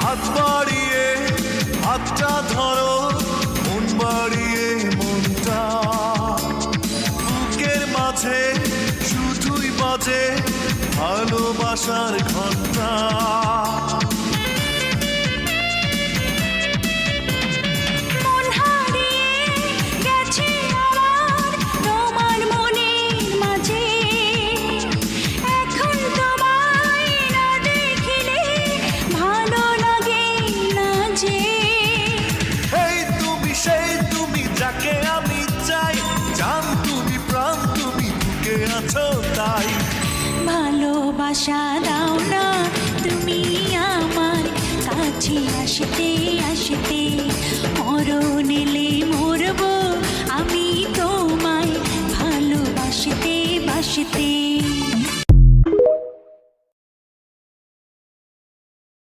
হাত বাড়িয়ে হাতটা ধরো, মন বাড়িয়ে মনটা, বুকের মাঝে শুধুই বাজে ভালোবাসার ঘন্টা। আমি চাই জান তুমি, প্রাণ তুমি, বুকে আছো তাই। ভালোবাসা দাও না তুমি আমার কাছে, আসতে আসতে মরণ এলে